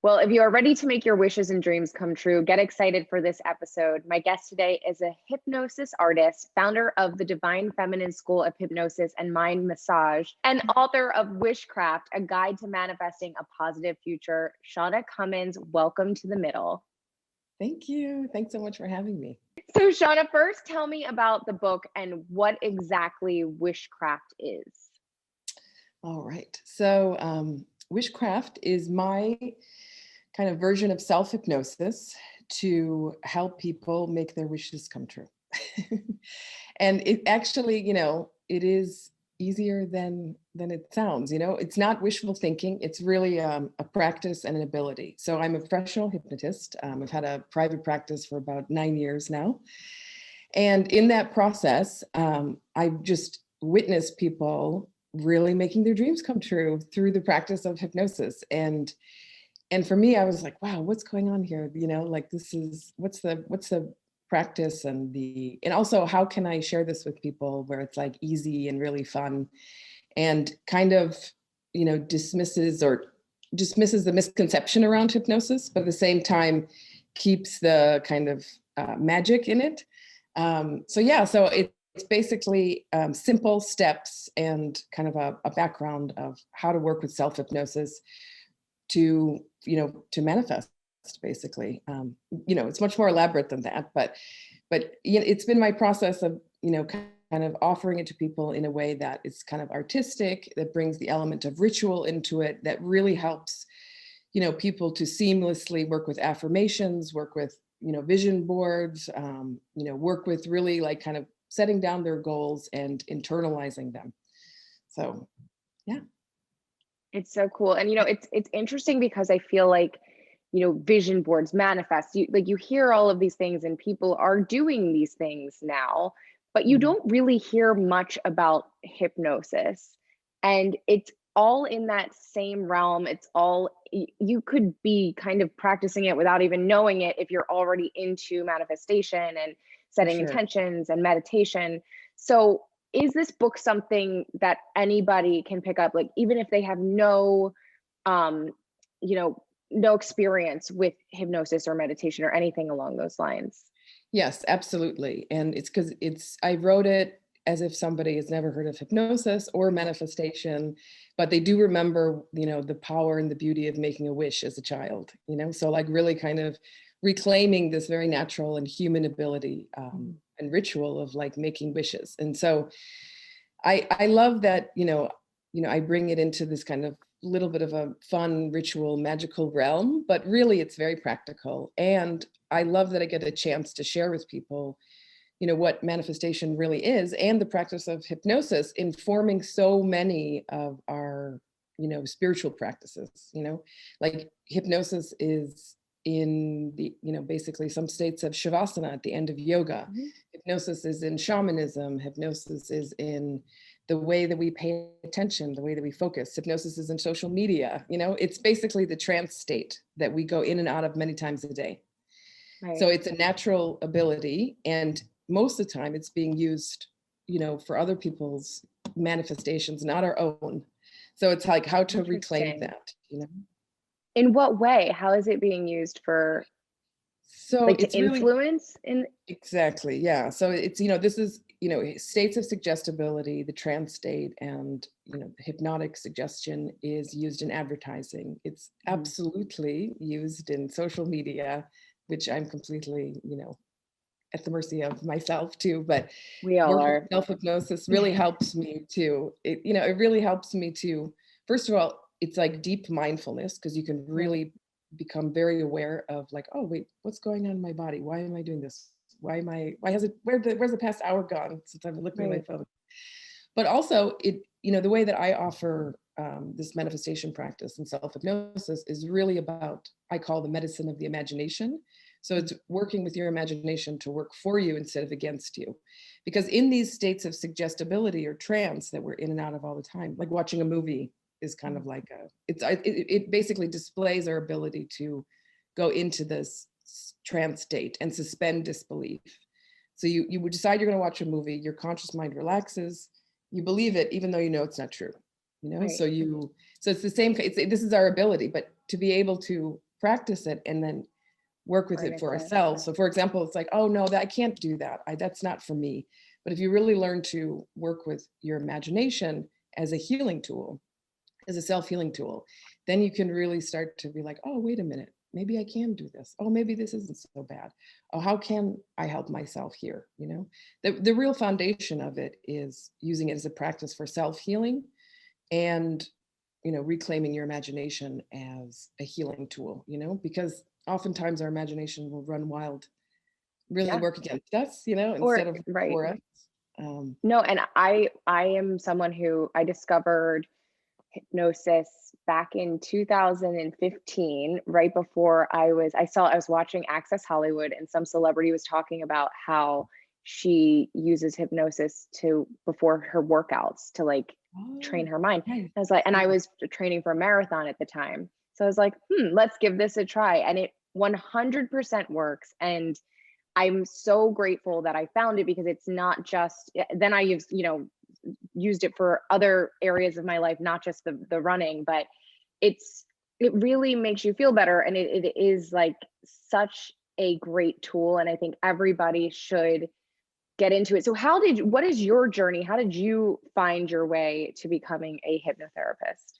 Well, if you are ready to make your wishes and dreams come true, get excited for this episode. My guest today is a hypnosis artist, founder of the Divine Feminine School of Hypnosis and Mind Massage, and author of Wishcraft, a guide to manifesting a positive future. Shauna Cummins, welcome to the middle. Thank you. Thanks so much for having me. So, Shauna, first tell me about the book and what exactly Wishcraft is. All right. So, Wishcraft is my kind of version of self-hypnosis to help people make their wishes come true. And it actually, it is easier than it sounds. It's not wishful thinking. It's really a practice and an ability. So I'm a professional hypnotist. I've had a private practice for about 9 years now. And in that process, I've just witnessed people really making their dreams come true through the practice of hypnosis. And for me, I was like, wow, what's going on here? This is, what's the practice and also how can I share this with people where it's like easy and really fun and kind of, dismisses the misconception around hypnosis, but at the same time keeps the kind of magic in it. So it's basically simple steps and kind of a background of how to work with self-hypnosis to manifest, basically. It's much more elaborate than that, but it's been my process of, kind of offering it to people in a way that is kind of artistic, that brings the element of ritual into it, that really helps, people to seamlessly work with affirmations, work with, vision boards, work with really like kind of setting down their goals and internalizing them. So, yeah. It's so cool. And, it's interesting because I feel like, vision boards manifest. You hear all of these things and people are doing these things now, but you don't really hear much about hypnosis. And it's all in that same realm. You could be kind of practicing it without even knowing it if you're already into manifestation and setting intentions and meditation. So is this book something that anybody can pick up, like even if they have no experience with hypnosis or meditation or anything along those lines? Yes, absolutely. And it's because I wrote it as if somebody has never heard of hypnosis or manifestation, but they do remember, the power and the beauty of making a wish as a child, so like really kind of reclaiming this very natural and human ability and ritual of like making wishes. And so I love that, I bring it into this kind of little bit of a fun, ritual, magical realm, but really it's very practical. And I love that I get a chance to share with people, what manifestation really is and the practice of hypnosis informing so many of our, spiritual practices, like hypnosis is in the, basically some states of shavasana at the end of yoga. Hypnosis is in shamanism. Hypnosis is in the way that we pay attention, the way that we focus. Hypnosis is in social media. It's basically the trance state that we go in and out of many times a day. Right. So it's a natural ability. And most of the time it's being used, for other people's manifestations, not our own. So it's like how to reclaim that, In what way? How is it being used for? So like it's to influence really, exactly. Yeah. So it's, this is, states of suggestibility, the trance state, and, the hypnotic suggestion is used in advertising. It's absolutely used in social media, which I'm completely, at the mercy of myself too, but we all are. Self-hypnosis really helps me to, it really helps me to, first of all, it's like deep mindfulness because you can really become very aware of like, oh wait, what's going on in my body? Why am I doing this? Where's the past hour gone since I've looked at my phone? But also the way that I offer this manifestation practice and self-hypnosis is really about, I call the medicine of the imagination. So it's working with your imagination to work for you instead of against you. Because in these states of suggestibility or trance that we're in and out of all the time, like watching a movie is kind of like it basically displays our ability to go into this trance state and suspend disbelief. So you would decide you're going to watch a movie, your conscious mind relaxes, you believe it, even though it's not true, Right. So it's the same, this is our ability, but to be able to practice it and then work with Bring it it for to, ourselves. So for example, it's like, oh no, that I can't do that. That's not for me. But if you really learn to work with your imagination as a healing tool, as a self-healing tool, then you can really start to be like, oh, wait a minute, maybe I can do this. Oh, maybe this isn't so bad. Oh, how can I help myself here? You know, the real foundation of it is using it as a practice for self-healing and, you know, reclaiming your imagination as a healing tool, you know, because oftentimes our imagination will run wild, really yeah, work against us, you know, or instead of right. for us. Um, No, and I am someone who I discovered hypnosis back in 2015, right before I was watching Access Hollywood, and some celebrity was talking about how she uses hypnosis to before her workouts to like train oh, her mind. nice. I was like, and I Yeah. was training for a marathon at the time. So I was like, let's give this a try. And it 100% works. And I'm so grateful that I found it because it's not just then I used it for other areas of my life, not just the running, but it's it really makes you feel better, and it is like such a great tool, and I think everybody should get into it. So what is your journey? How did you find your way to becoming a hypnotherapist?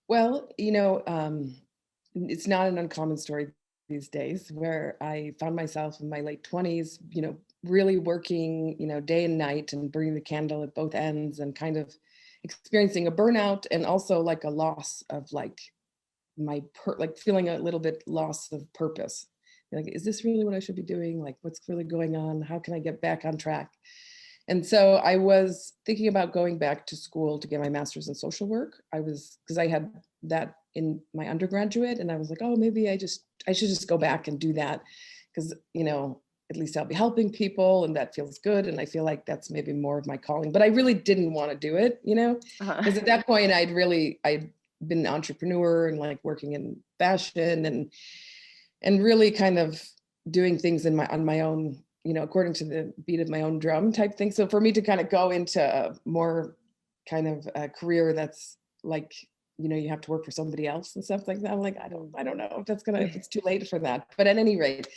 Well, it's not an uncommon story these days where I found myself in my late 20s, you know, really working, you know, day and night and burning the candle at both ends and kind of experiencing a burnout and also like a loss of like like feeling a little bit loss of purpose. Like, is this really what I should be doing? Like, what's really going on? How can I get back on track? And so I was thinking about going back to school to get my master's in social work. Because I had that in my undergraduate, and I was like, oh, maybe I should just go back and do that because, you know, at least I'll be helping people and that feels good. And I feel like that's maybe more of my calling, but I really didn't want to do it, you know, Uh-huh. because at that point I'd been an entrepreneur and like working in fashion and really kind of doing things on my own, you know, according to the beat of my own drum type thing. So for me to kind of go into a more kind of a career that's like, you know, you have to work for somebody else and stuff like that. I'm like, I don't know if if it's too late for that. But at any rate,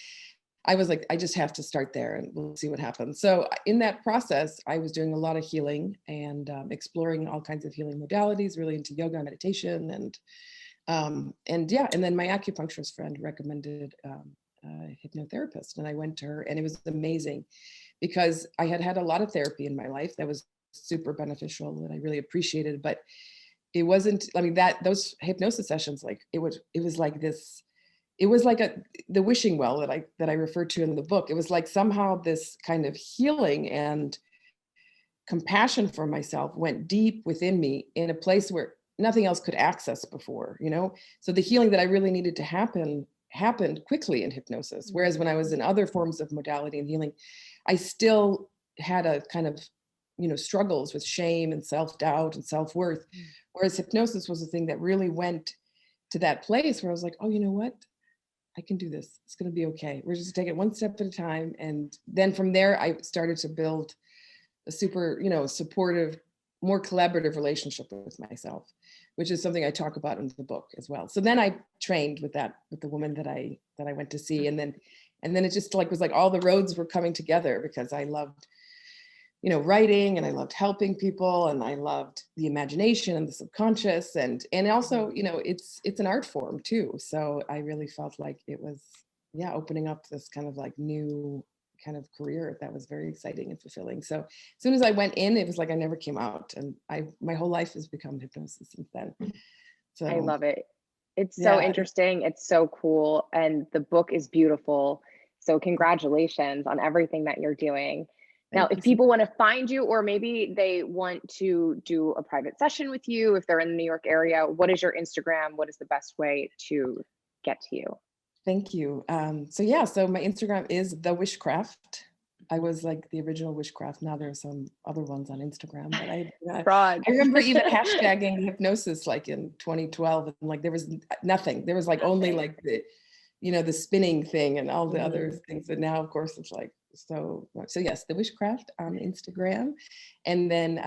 I was like, I just have to start there and we'll see what happens. So in that process, I was doing a lot of healing and exploring all kinds of healing modalities, really into yoga, meditation, and yeah, and then my acupuncturist friend recommended a hypnotherapist, and I went to her, and it was amazing because I had had a lot of therapy in my life that was super beneficial that I really appreciated, but it wasn't. I mean, that those hypnosis sessions, like it was like this. It was like the wishing well that I referred to in the book. It was like somehow this kind of healing and compassion for myself went deep within me in a place where nothing else could access before, you know? So the healing that I really needed to happen happened quickly in hypnosis. Whereas when I was in other forms of modality and healing, I still had a kind of, you know, struggles with shame and self-doubt and self-worth. Whereas hypnosis was the thing that really went to that place where I was like, oh, you know what? I can do this. It's going to be okay. We're just taking it one step at a time. And then from there, I started to build a super, you know, supportive, more collaborative relationship with myself, which is something I talk about in the book as well. So then I trained with the woman that I went to see, and then it just like was like all the roads were coming together because I loved, you know, writing and I loved helping people and I loved the imagination and the subconscious and also, you know, it's an art form too. So I really felt like it was, yeah, opening up this kind of like new kind of career that was very exciting and fulfilling. So as soon as I went in, it was like I never came out, and my whole life has become hypnosis since then. I So love it. It's so yeah, interesting. It's so cool. And the book is beautiful. So, congratulations on everything that you're doing. Now, thank you if so people much. want to find you, or maybe they want to do a private session with you, if they're in the New York area, what is your Instagram? What is the best way to get to you? Thank you. So yeah, so my Instagram is the Wishcraft. I was like the original Wishcraft. Now there are some other ones on Instagram, but Fraud. I remember even hashtagging hypnosis like in 2012, and like there was nothing. There was like only Nothing. like the, you know, the spinning thing and all the other Mhm. things. But now, of course, it's like so much. So yes, the Wishcraft on Instagram, and then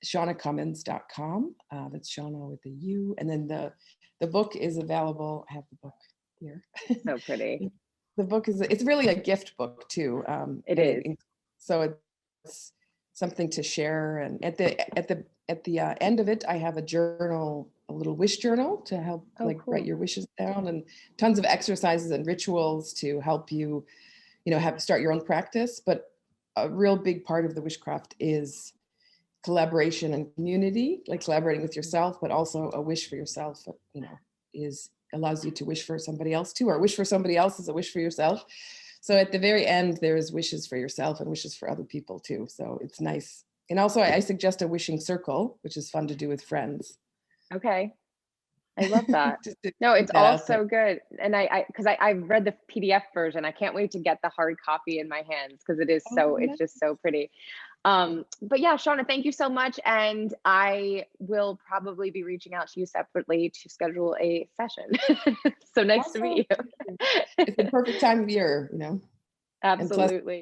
ShaunaCummins.com. That's Shauna with a U, and then the The book is available. I have the book here. So pretty. The book it's really a gift book too. It And is. so it's something to share. And at the end of it, I have a journal, a little wish journal to help Oh, like write cool. your wishes down, and tons of exercises and rituals to help you, have start your own practice. But a real big part of the wishcraft is collaboration and community, like collaborating with yourself, but also a wish for yourself, is allows you to wish for somebody else too, or wish for somebody else is a wish for yourself. So at the very end, there's wishes for yourself and wishes for other people too. So it's nice. And also I suggest a wishing circle, which is fun to do with friends. Okay. I love that. Just to No, put it's that all out there. so good. And because I've read the PDF version. I can't wait to get the hard copy in my hands because Oh, it's just so pretty. But yeah, Shauna, thank you so much. And I will probably be reaching out to you separately to schedule a session. So nice to Awesome. meet you. It's the perfect time of year, and plus Absolutely.